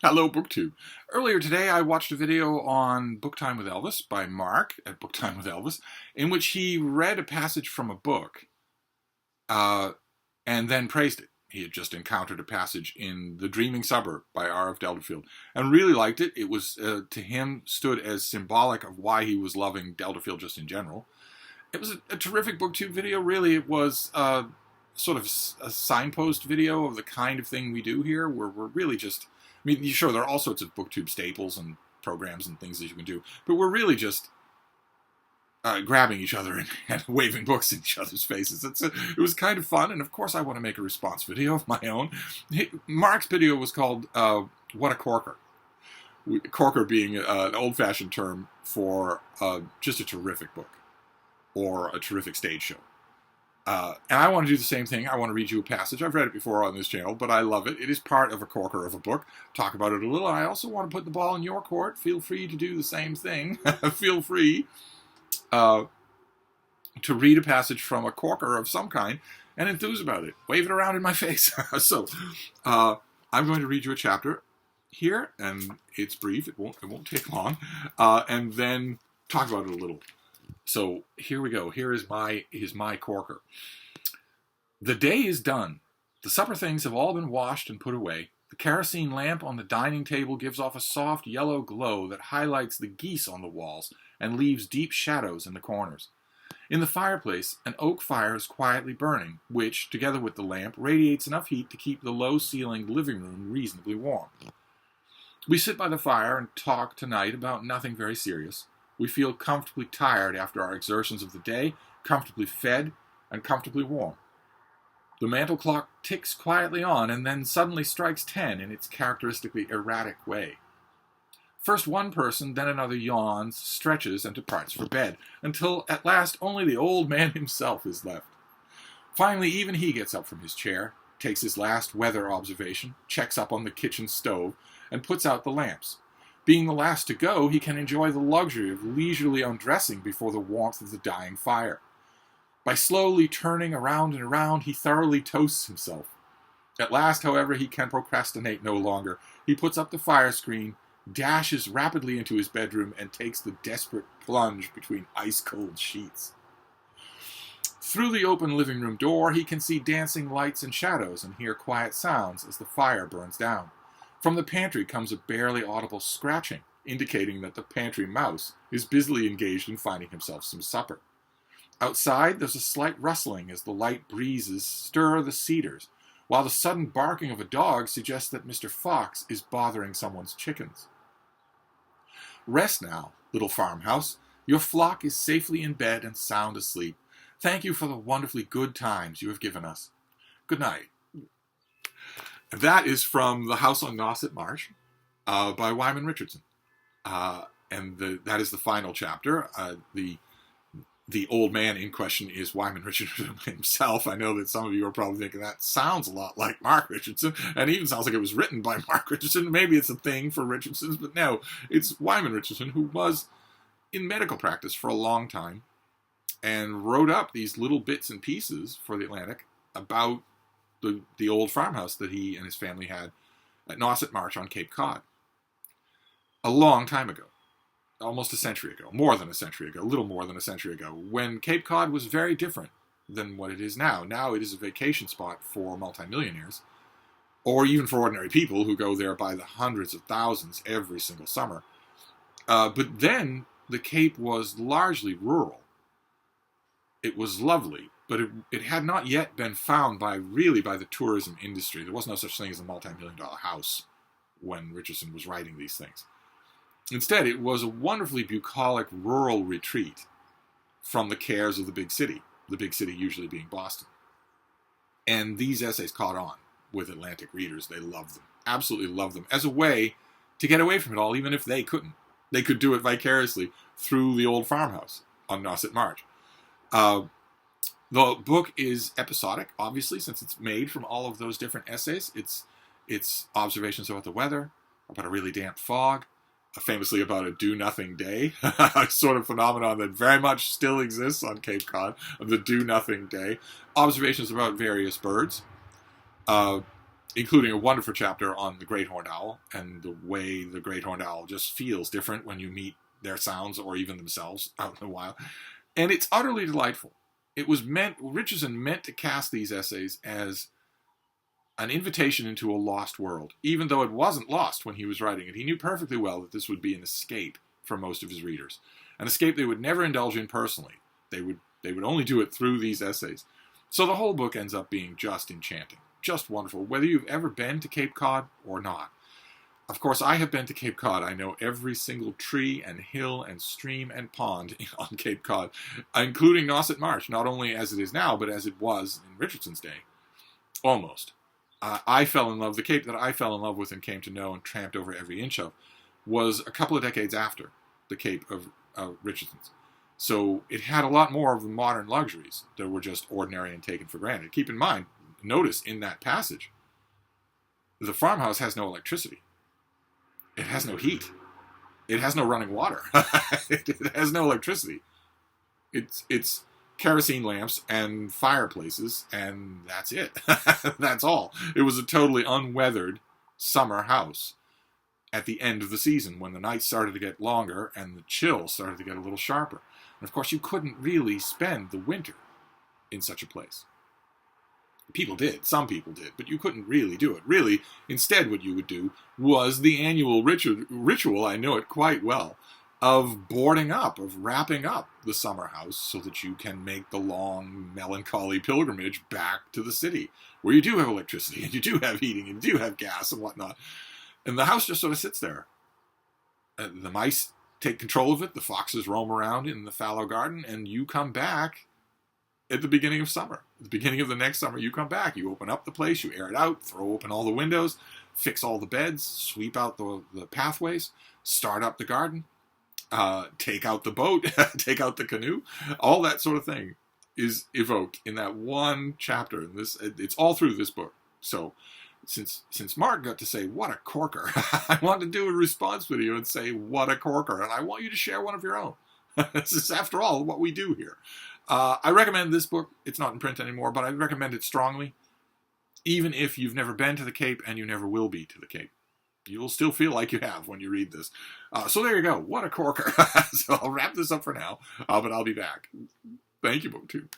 Hello, BookTube. Earlier today, I watched a video on BookTime with Elvis by Mark at BookTime with Elvis, in which he read a passage from a book uh, and then praised it. He had just encountered a passage in The Dreaming Suburb by R.F. Delderfield and really liked it. It was, to him, stood as symbolic of why he was loving Delderfield just in general. It was a terrific BookTube video, really. It was sort of a signpost video of the kind of thing we do here, where we're really just... I mean, sure, there are all sorts of BookTube staples and programs and things that you can do, but we're really just grabbing each other and waving books in each other's faces. It was kind of fun, and of course I want to make a response video of my own. Mark's video was called What a Corker. Corker being an old-fashioned term for just a terrific book or a terrific stage show. And I want to do the same thing. I want to read you a passage. I've read it before on this channel, but I love it. It is part of a corker of a book. Talk about it a little. I also want to put the ball in your court. Feel free to do the same thing. Feel free to read a passage from a corker of some kind and enthuse about it. Wave it around in my face. So I'm going to read you a chapter here, and it's brief. It won't take long. And then talk about it a little. So here we go. Here is my corker. The day is done. The supper things have all been washed and put away. The kerosene lamp on the dining table gives off a soft yellow glow that highlights the geese on the walls and leaves deep shadows in the corners. In the fireplace, an oak fire is quietly burning, which, together with the lamp, radiates enough heat to keep the low-ceilinged living room reasonably warm. We sit by the fire and talk tonight about nothing very serious. We feel comfortably tired after our exertions of the day, comfortably fed, and comfortably warm. The mantel clock ticks quietly on and then suddenly strikes 10 in its characteristically erratic way. First one person, then another yawns, stretches, and departs for bed, until at last only the old man himself is left. Finally, even he gets up from his chair, takes his last weather observation, checks up on the kitchen stove, and puts out the lamps. Being the last to go, he can enjoy the luxury of leisurely undressing before the warmth of the dying fire. By slowly turning around and around, he thoroughly toasts himself. At last, however, he can procrastinate no longer. He puts up the fire screen, dashes rapidly into his bedroom, and takes the desperate plunge between ice-cold sheets. Through the open living room door, he can see dancing lights and shadows and hear quiet sounds as the fire burns down. From the pantry comes a barely audible scratching, indicating that the pantry mouse is busily engaged in finding himself some supper. Outside, there's a slight rustling as the light breezes stir the cedars, while the sudden barking of a dog suggests that Mr. Fox is bothering someone's chickens. Rest now, little farmhouse. Your flock is safely in bed and sound asleep. Thank you for the wonderfully good times you have given us. Good night. That is from The House on Nauset Marsh by Wyman Richardson. And that is the final chapter. The old man in question is Wyman Richardson himself. I know that some of you are probably thinking that sounds a lot like Mark Richardson, and it even sounds like it was written by Mark Richardson. Maybe it's a thing for Richardsons, but no, it's Wyman Richardson, who was in medical practice for a long time and wrote up these little bits and pieces for The Atlantic about the old farmhouse that he and his family had at Nauset Marsh on Cape Cod. A long time ago. Almost a century ago. More than a century ago. A little more than a century ago. When Cape Cod was very different than what it is now. Now it is a vacation spot for multimillionaires. Or even for ordinary people who go there by the hundreds of thousands every single summer. But then the Cape was largely rural. It was lovely. But it had not yet been found by the tourism industry. There was no such thing as a multi-million-dollar house when Richardson was writing these things. Instead, it was a wonderfully bucolic rural retreat from the cares of the big city usually being Boston. And these essays caught on with Atlantic readers. They loved them, absolutely loved them, as a way to get away from it all, even if they couldn't. They could do it vicariously through the old farmhouse on Nauset Marsh. The book is episodic, obviously, since it's made from all of those different essays. It's observations about the weather, about a really damp fog, famously about a do-nothing day, a sort of phenomenon that very much still exists on Cape Cod, of the do-nothing day. Observations about various birds, including a wonderful chapter on the great horned owl and the way the great horned owl just feels different when you meet their sounds or even themselves out in the wild. And it's utterly delightful. Richardson meant to cast these essays as an invitation into a lost world, even though it wasn't lost when he was writing it. He knew perfectly well that this would be an escape for most of his readers, an escape they would never indulge in personally. They would only do it through these essays. So the whole book ends up being just enchanting, just wonderful, whether you've ever been to Cape Cod or not. Of course, I have been to Cape Cod. I know every single tree and hill and stream and pond on Cape Cod, including Nauset Marsh, not only as it is now, but as it was in Richardson's day. Almost. I fell in love, the Cape that I fell in love with and came to know and tramped over every inch of was a couple of decades after the Cape of Richardson's. So it had a lot more of the modern luxuries that were just ordinary and taken for granted. Keep in mind, notice in that passage, the farmhouse has no electricity. It has no heat. It has no running water. It has no electricity. It's kerosene lamps and fireplaces, and that's it. That's all. It was a totally unweathered summer house at the end of the season when the nights started to get longer and the chill started to get a little sharper. And of course, you couldn't really spend the winter in such a place. People did. Some people did. But you couldn't really do it. Really, instead what you would do was the annual ritual, I know it quite well, of boarding up, of wrapping up the summer house so that you can make the long, melancholy pilgrimage back to the city, where you do have electricity, and you do have heating, and you do have gas and whatnot. And the house just sort of sits there. The mice take control of it, the foxes roam around in the fallow garden, and you come back at the beginning of summer. At the beginning of the next summer, you come back. You open up the place, you air it out, throw open all the windows, fix all the beds, sweep out the pathways, start up the garden, take out the boat, take out the canoe. All that sort of thing is evoked in that one chapter. It's all through this book. So since Mark got to say, what a corker, I want to do a response video and say, what a corker. And I want you to share one of your own. This is, after all, what we do here. I recommend this book. It's not in print anymore, but I recommend it strongly. Even if you've never been to the Cape and you never will be to the Cape. You'll still feel like you have when you read this. So there you go. What a corker. So I'll wrap this up for now, but I'll be back. Thank you, BookTube.